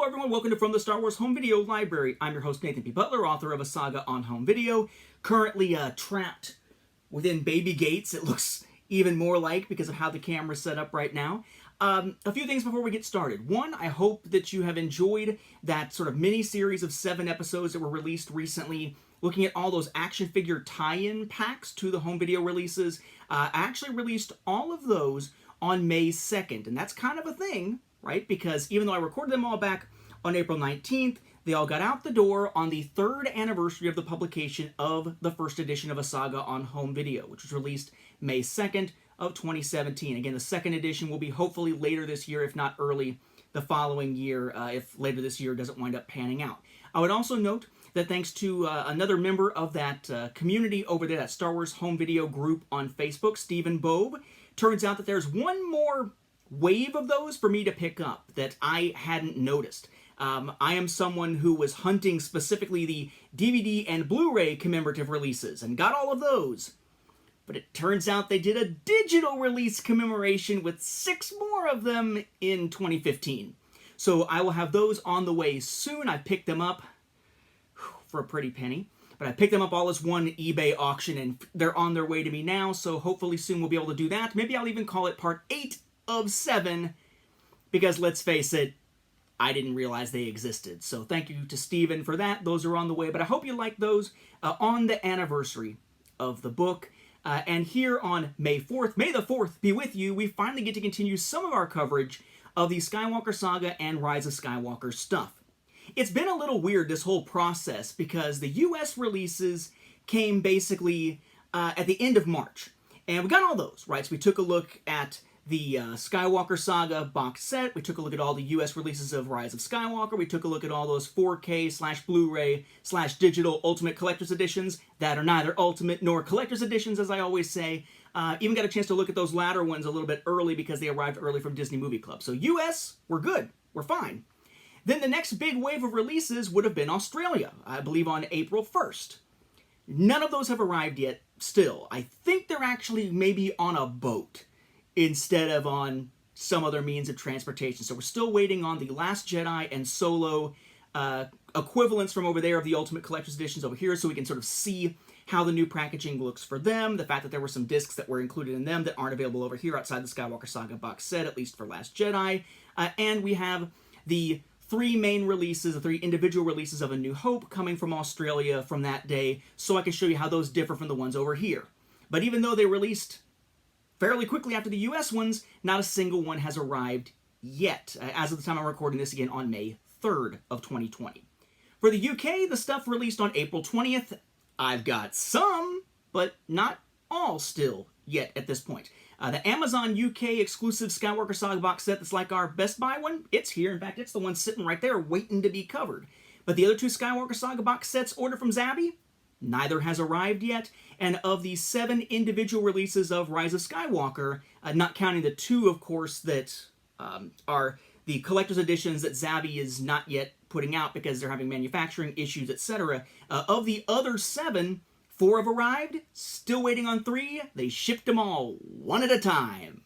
everyone, welcome to From the Star Wars Home Video Library. I'm your host Nathan P. Butler, author of A Saga on Home Video. Currently trapped within baby gates, it looks even more like because of how the camera's set up right now. A few things before we get started. One, I hope that you have enjoyed that sort of mini-series of 7 episodes that were released recently, looking at all those action figure tie-in packs to the home video releases. I actually released all of those on May 2nd, and that's kind of a thing, right? Because even though I recorded them all back on April 19th, they all got out the door on the 3rd anniversary of the publication of the first edition of A Saga on Home Video, which was released May 2nd of 2017. Again, the 2nd edition will be hopefully later this year, if not early the following year, if later this year doesn't wind up panning out. I would also note that thanks to another member of that community over there, that Star Wars Home Video group on Facebook, Stephen Bobe, turns out that there's one more wave of those for me to pick up that I hadn't noticed. I am someone who was hunting specifically the DVD and Blu-ray commemorative releases and got all of those. But it turns out they did a digital release commemoration with 6 more of them in 2015. So I will have those on the way soon. I picked them up for a pretty penny. But I picked them up all as one eBay auction, and they're on their way to me now, so hopefully soon we'll be able to do that. Maybe I'll even call it part 8 of 7, because let's face it, I didn't realize they existed. So thank you to Steven for that. Those are on the way, but I hope you like those on the anniversary of the book. And here on May 4th, May the 4th be with you, we finally get to continue some of our coverage of the Skywalker Saga and Rise of Skywalker stuff. It's been a little weird, this whole process, because the US releases came basically at the end of March. And we got all those, right? So we took a look at the Skywalker Saga box set. We took a look at all the US releases of Rise of Skywalker. We took a look at all those 4K/Blu-ray/digital Ultimate Collector's Editions that are neither Ultimate nor Collector's Editions, as I always say. Even got a chance to look at those latter ones a little bit early because they arrived early from Disney Movie Club. So US, we're good. We're fine. Then the next big wave of releases would have been Australia, I believe on April 1st. None of those have arrived yet still. I think they're actually maybe on a boat instead of on some other means of transportation. So we're still waiting on the Last Jedi and Solo equivalents from over there of the Ultimate Collector's Editions over here, so we can sort of see how the new packaging looks for them, the fact that there were some discs that were included in them that aren't available over here outside the Skywalker Saga box set, at least for Last Jedi. And we have the 3 main releases, the 3 individual releases of A New Hope coming from Australia from that day, so I can show you how those differ from the ones over here. But even though they released fairly quickly after the US ones, not a single one has arrived yet, as of the time I'm recording this again on May 3rd of 2020. For the UK, the stuff released on April 20th, I've got some, but not all still yet at this point. The Amazon UK exclusive Skywalker Saga box set that's like our Best Buy one, it's here. In fact, it's the one sitting right there waiting to be covered. But the other 2 Skywalker Saga box sets ordered from Zabby, neither has arrived yet. And of the 7 individual releases of Rise of Skywalker, not counting the 2, of course, that are the collector's editions that Zabby is not yet putting out because they're having manufacturing issues, etc. Of the other 7, 4 have arrived, still waiting on 3. They shipped them all one at a time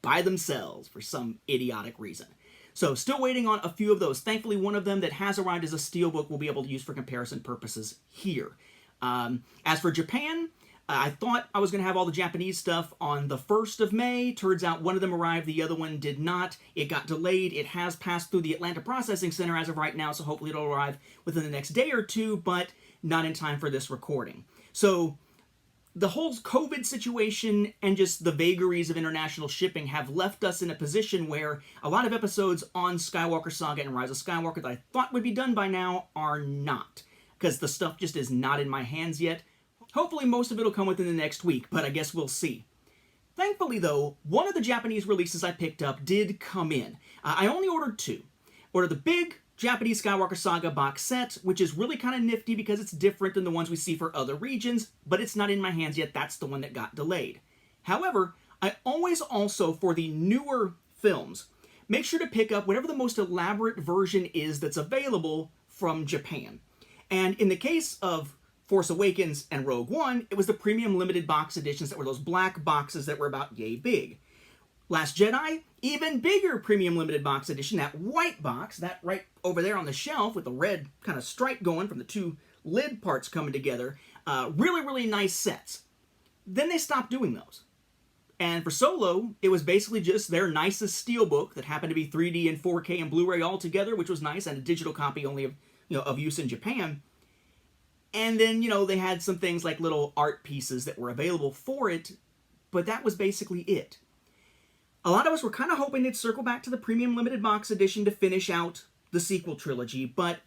by themselves for some idiotic reason. So still waiting on a few of those. Thankfully, one of them that has arrived as a SteelBook we'll be able to use for comparison purposes here. As for Japan, I thought I was going to have all the Japanese stuff on the 1st of May. Turns out one of them arrived, the other one did not. It got delayed. It has passed through the Atlanta Processing Center as of right now, so hopefully it'll arrive within the next day or 2, but not in time for this recording. So the whole COVID situation and just the vagaries of international shipping have left us in a position where a lot of episodes on Skywalker Saga and Rise of Skywalker that I thought would be done by now are not, because the stuff just is not in my hands yet. Hopefully most of it will come within the next week, but I guess we'll see. Thankfully though, one of the Japanese releases I picked up did come in. I only ordered 2. Ordered the big Japanese Skywalker Saga box set, which is really kind of nifty because it's different than the ones we see for other regions, but it's not in my hands yet. That's the one that got delayed. However, I always also, for the newer films, make sure to pick up whatever the most elaborate version is that's available from Japan. And in the case of Force Awakens and Rogue One, it was the premium limited box editions that were those black boxes that were about yay big. Last Jedi, even bigger premium limited box edition, that white box, that right over there on the shelf with the red kind of stripe going from the two lid parts coming together. Really, really nice sets. Then they stopped doing those. And for Solo, it was basically just their nicest steelbook that happened to be 3D and 4K and Blu-ray all together, which was nice, and a digital copy only of, of use in Japan. And then, they had some things like little art pieces that were available for it, but that was basically it. A lot of us were kind of hoping they'd circle back to the premium limited box edition to finish out the sequel trilogy, but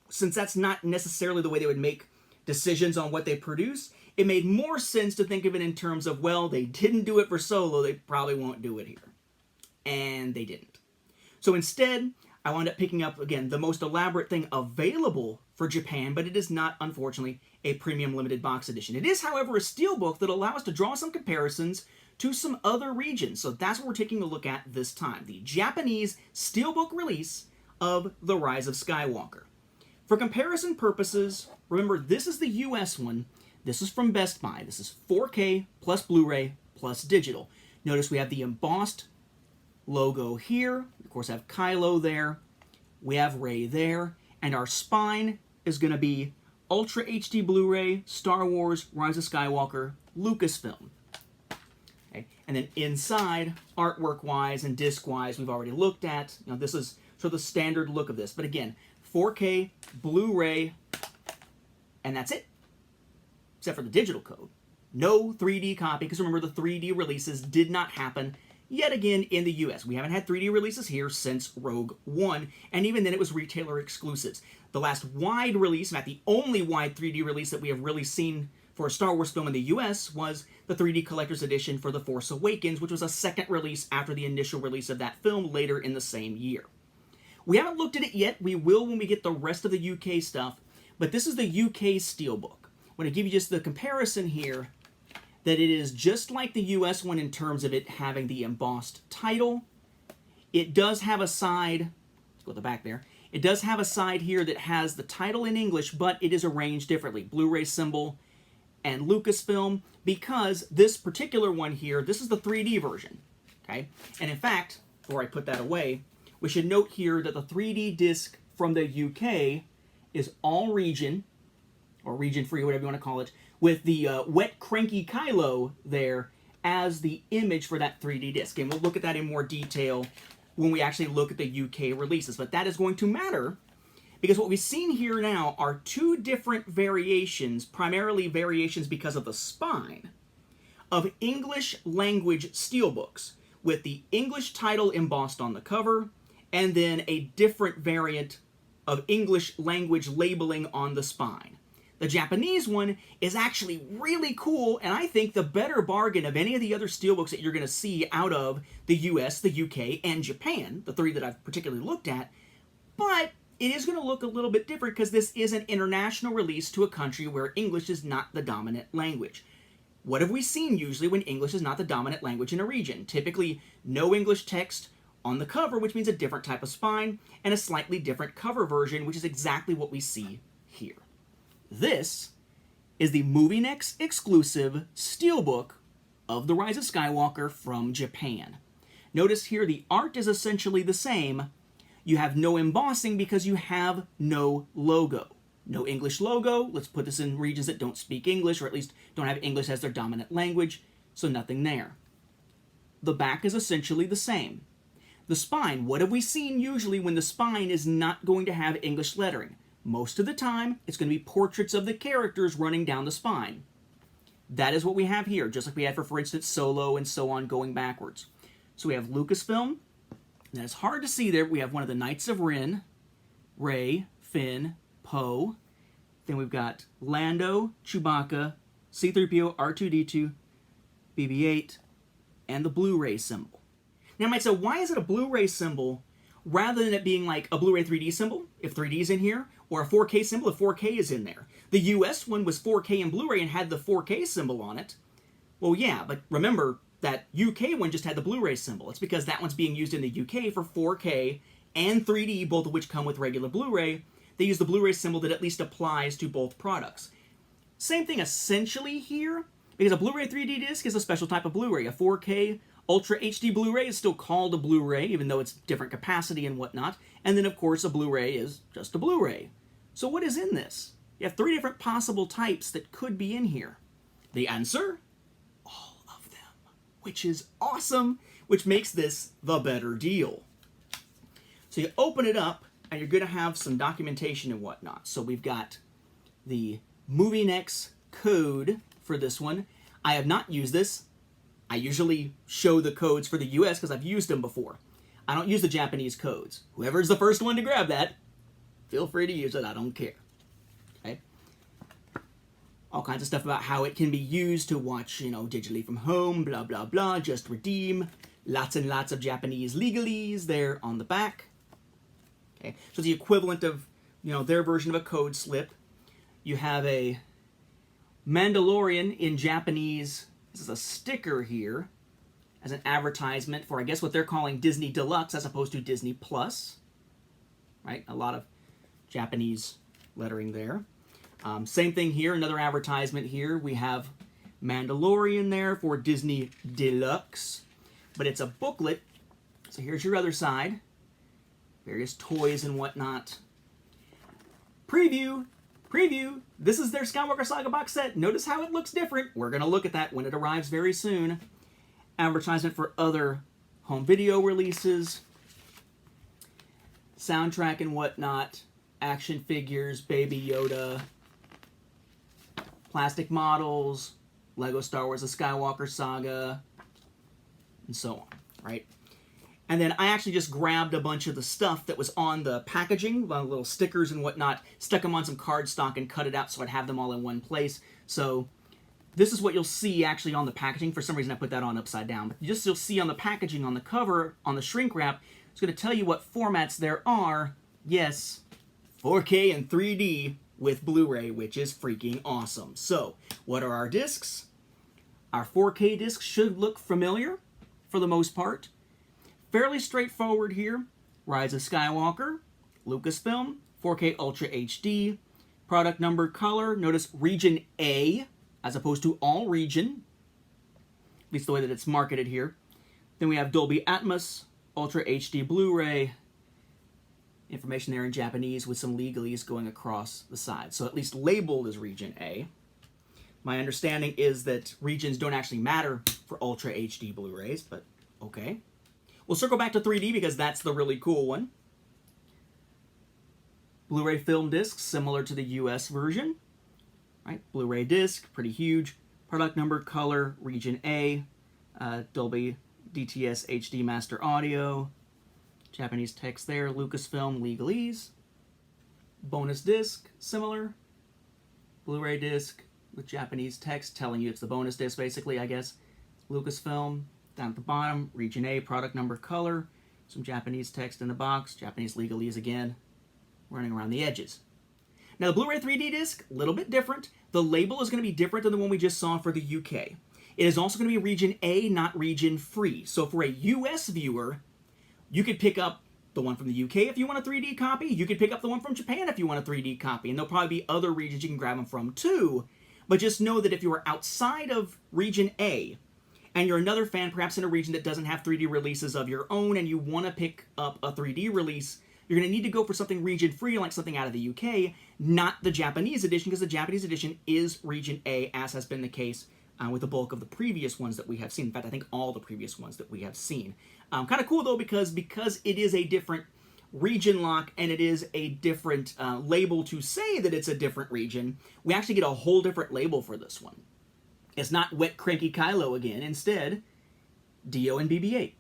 since that's not necessarily the way they would make decisions on what they produce, it made more sense to think of it in terms of, well, they didn't do it for Solo, they probably won't do it here. And they didn't. So instead, I wound up picking up, again, the most elaborate thing available for Japan, but it is not, unfortunately, a premium limited box edition. It is, however, a steelbook that allows us to draw some comparisons to some other regions. So that's what we're taking a look at this time. The Japanese steelbook release of The Rise of Skywalker. For comparison purposes, remember, this is the US one. This is from Best Buy. This is 4K plus Blu-ray plus digital. Notice we have the embossed logo here. Of course, I have Kylo there. We have Rey there. And our spine is going to be Ultra HD Blu-ray, Star Wars, Rise of Skywalker, Lucasfilm. Okay. And then inside, artwork-wise and disc-wise, we've already looked at. This is sort of the standard look of this. But again, 4K, Blu-ray, and that's it. Except for the digital code. No 3D copy, because remember, the 3D releases did not happen yet again in the US. We haven't had 3D releases here since Rogue One, and even then it was retailer exclusives. The last wide release, in fact, the only wide 3D release that we have really seen for a Star Wars film in the US was the 3D Collector's Edition for The Force Awakens, which was a second release after the initial release of that film later in the same year. We haven't looked at it yet. We will when we get the rest of the UK stuff, but this is the UK Steelbook. I'm going to give you just the comparison here that it is just like the US one in terms of it having the embossed title. It does have a side, let's go to the back there, it does have a side here that has the title in English, but it is arranged differently. Blu-ray symbol and Lucasfilm, because this particular one here, this is the 3D version, okay? And in fact, before I put that away, we should note here that the 3D disc from the UK is all region, or region-free, whatever you want to call it, with the wet, cranky Kylo there as the image for that 3D disc. And we'll look at that in more detail when we actually look at the UK releases. But that is going to matter, because what we've seen here now are two different variations, primarily variations because of the spine, of English language steelbooks, with the English title embossed on the cover, and then a different variant of English language labeling on the spine. The Japanese one is actually really cool, and I think the better bargain of any of the other steelbooks that you're going to see out of the US, the UK, and Japan, the three that I've particularly looked at, but it is going to look a little bit different because this is an international release to a country where English is not the dominant language. What have we seen usually when English is not the dominant language in a region? Typically, no English text on the cover, which means a different type of spine, and a slightly different cover version, which is exactly what we see here. This is the MovieNext exclusive steelbook of The Rise of Skywalker from Japan. Notice here the art is essentially the same. You have no embossing because you have no logo. No English logo. Let's put this in regions that don't speak English, or at least don't have English as their dominant language, so nothing there. The back is essentially the same. The spine, what have we seen usually when the spine is not going to have English lettering? Most of the time, it's going to be portraits of the characters running down the spine. That is what we have here, just like we had for instance, Solo and so on going backwards. So we have Lucasfilm. Now it's hard to see there. We have one of the Knights of Ren, Rey, Finn, Poe. Then we've got Lando, Chewbacca, C-3PO, R2-D2, BB-8, and the Blu-ray symbol. Now you might say, why is it a Blu-ray symbol rather than it being like a Blu-ray 3D symbol, if 3D is in here, or a 4K symbol if 4K is in there? The US one was 4K and Blu-ray and had the 4K symbol on it. Well, yeah, but remember that UK one just had the Blu-ray symbol. It's because that one's being used in the UK for 4K and 3D, both of which come with regular Blu-ray. They use the Blu-ray symbol that at least applies to both products. Same thing essentially here, because a Blu-ray 3D disc is a special type of Blu-ray. A 4K Ultra HD Blu-ray is still called a Blu-ray, even though it's different capacity and whatnot. And then, of course, a Blu-ray is just a Blu-ray. So what is in this? You have 3 different possible types that could be in here. The answer? All of them. Which is awesome, which makes this the better deal. So you open it up, and you're going to have some documentation and whatnot. So we've got the MovieNex code for this one. I have not used this. I usually show the codes for the US because I've used them before. I don't use the Japanese codes. Whoever's the first one to grab that, feel free to use it. I don't care. Okay? All kinds of stuff about how it can be used to watch, digitally from home, blah, blah, blah, just redeem. Lots and lots of Japanese legalese there on the back. Okay? So the equivalent of, their version of a code slip. You have a Mandalorian in Japanese. This is a sticker here as an advertisement for, I guess, what they're calling Disney Deluxe as opposed to Disney Plus. Right? A lot of Japanese lettering there. Same thing here, another advertisement here. We have Mandalorian there for Disney Deluxe. But it's a booklet. So here's your other side. Various toys and whatnot. Preview. This is their Skywalker Saga box set. Notice how it looks different. We're going to look at that when it arrives very soon. Advertisement for other home video releases. Soundtrack and whatnot. Action figures, Baby Yoda. Plastic models. Lego Star Wars The Skywalker Saga. And so on, right? And then I actually just grabbed a bunch of the stuff that was on the packaging, the little stickers and whatnot, stuck them on some cardstock and cut it out so I'd have them all in one place. So this is what you'll see actually on the packaging. For some reason I put that on upside down. But you'll see on the packaging, on the cover, on the shrink wrap, it's going to tell you what formats there are. Yes, 4K and 3D with Blu-ray, which is freaking awesome. So what are our discs? Our 4K discs should look familiar for the most part. Fairly straightforward here. Rise of Skywalker, Lucasfilm, 4K Ultra HD, product number color. Notice region A as opposed to all region, at least the way that it's marketed here. Then we have Dolby Atmos, Ultra HD Blu-ray, information there in Japanese with some legalese going across the side. So at least labeled as region A. My understanding is that regions don't actually matter for Ultra HD Blu-rays, but okay. We'll circle back to 3D because that's the really cool one. Blu-ray film discs, similar to the US version. Right? Blu-ray disc, pretty huge. Product number, color, region A. Dolby DTS HD Master Audio. Japanese text there, Lucasfilm, legalese. Bonus disc, similar. Blu-ray disc with Japanese text telling you it's the bonus disc, basically, I guess. Lucasfilm. Down at the bottom, region A, product number, color, some Japanese text in the box, Japanese legalese again, running around the edges. Now the Blu-ray 3D disc, a little bit different. The label is going to be different than the one we just saw for the UK. It is also going to be region A, not region free. So for a US viewer, you could pick up the one from the UK if you want a 3D copy. You could pick up the one from Japan if you want a 3D copy. And there'll probably be other regions you can grab them from too. But just know that if you are outside of region A, and you're another fan, perhaps in a region that doesn't have 3D releases of your own, and you want to pick up a 3D release, you're going to need to go for something region-free, like something out of the UK, not the Japanese edition, because the Japanese edition is region A, as has been the case with the bulk of the previous ones that we have seen. In fact, I think all the previous ones that we have seen. Kind of cool, though, because it is a different region lock, and it is a different label to say that it's a different region, we actually get a whole different label for this one. It's not Wet Cranky Kylo again. Instead, Dio and BB-8.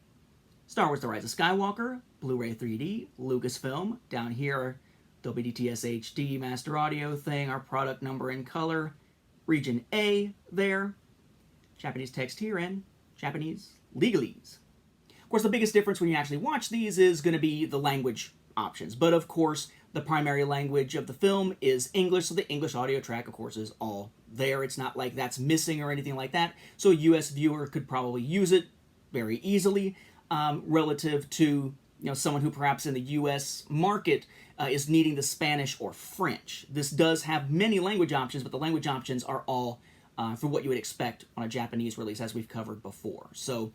Star Wars The Rise of Skywalker, Blu-ray 3D, Lucasfilm. Down here, Dolby DTS HD Master Audio thing, our product number and color. Region A there. Japanese text here and Japanese legalese. Of course, the biggest difference when you actually watch these is going to be the language options. But of course, the primary language of the film is English, so the English audio track, of course, is all there. It's not like that's missing or anything like that. So a US viewer could probably use it very easily relative to someone who perhaps in the US market is needing the Spanish or French. This does have many language options, but the language options are all for what you would expect on a Japanese release, as we've covered before. So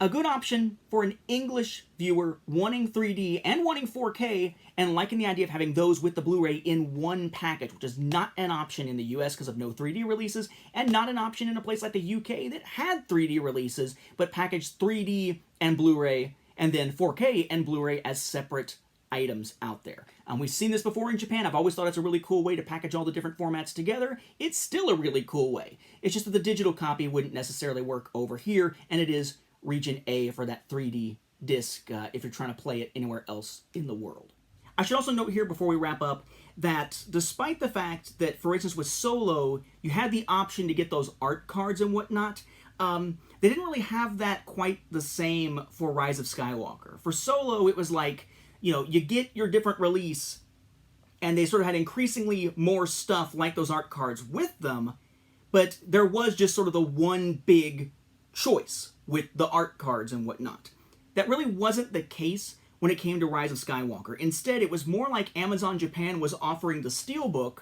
a good option for an English viewer wanting 3D and wanting 4K and liking the idea of having those with the Blu-ray in one package, which is not an option in the US because of no 3D releases, and not an option in a place like the UK that had 3D releases, but packaged 3D and Blu-ray and then 4K and Blu-ray as separate items out there. We've seen this before in Japan. I've always thought it's a really cool way to package all the different formats together. It's still a really cool way. It's just that the digital copy wouldn't necessarily work over here, and it is region A for that 3D disc if you're trying to play it anywhere else in the world. I should also note here before we wrap up that despite the fact that, for instance, with Solo, you had the option to get those art cards and whatnot, they didn't really have that quite the same for Rise of Skywalker. For Solo, it was like, you get your different release, and they sort of had increasingly more stuff like those art cards with them, but there was just sort of the one big choice with the art cards and whatnot. That really wasn't the case when it came to Rise of Skywalker. Instead, it was more like Amazon Japan was offering the SteelBook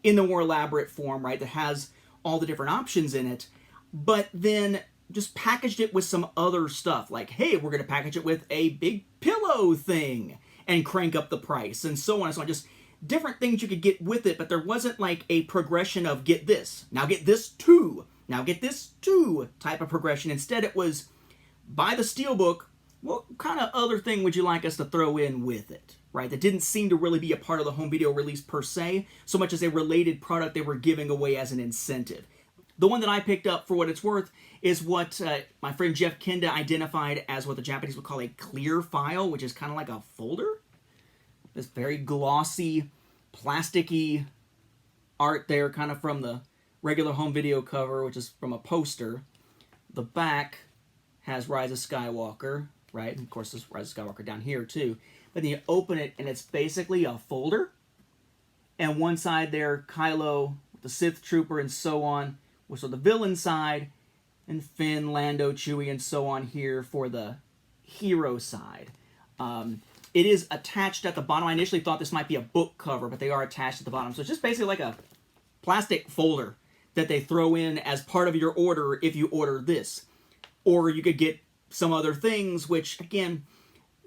in the more elaborate form, right, that has all the different options in it, but then just packaged it with some other stuff, like, hey, we're going to package it with a big pillow thing and crank up the price, and so on and so on. Just different things you could get with it, but there wasn't like a progression of get this, now get this too, now get this too type of progression. Instead, it was buy the SteelBook, what kind of other thing would you like us to throw in with it, right? That didn't seem to really be a part of the home video release per se, so much as a related product they were giving away as an incentive. The one that I picked up, for what it's worth, is what my friend Jeff Kenda identified as what the Japanese would call a clear file, which is kind of like a folder. This very glossy, plasticky art there, kind of from the regular home video cover, which is from a poster. The back has Rise of Skywalker, right? And of course, there's Rise of Skywalker down here, too. But then you open it, and it's basically a folder. And one side there, Kylo, the Sith Trooper, and so on, was for the villain side, and Finn, Lando, Chewie, and so on here for the hero side. It is attached at the bottom. I initially thought this might be a book cover, but they are attached at the bottom. So it's just basically like a plastic folder that they throw in as part of your order if you order this. Or you could get some other things, which, again,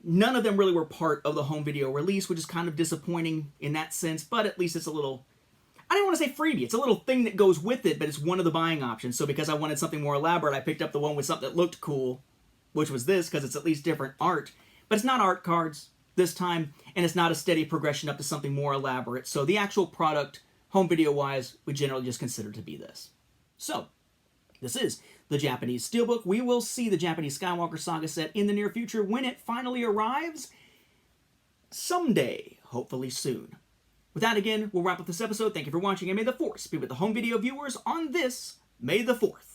none of them really were part of the home video release, which is kind of disappointing in that sense, but at least it's a little, I don't want to say freebie. It's a little thing that goes with it, but it's one of the buying options. So because I wanted something more elaborate, I picked up the one with something that looked cool, which was this, because it's at least different art. But it's not art cards this time, and it's not a steady progression up to something more elaborate. So the actual product, home video-wise, we generally just consider to be this. So, this is the Japanese SteelBook. We will see the Japanese Skywalker Saga set in the near future when it finally arrives. Someday, hopefully soon. With that, again, we'll wrap up this episode. Thank you for watching, and may the Force be with the home video viewers on this May the 4th.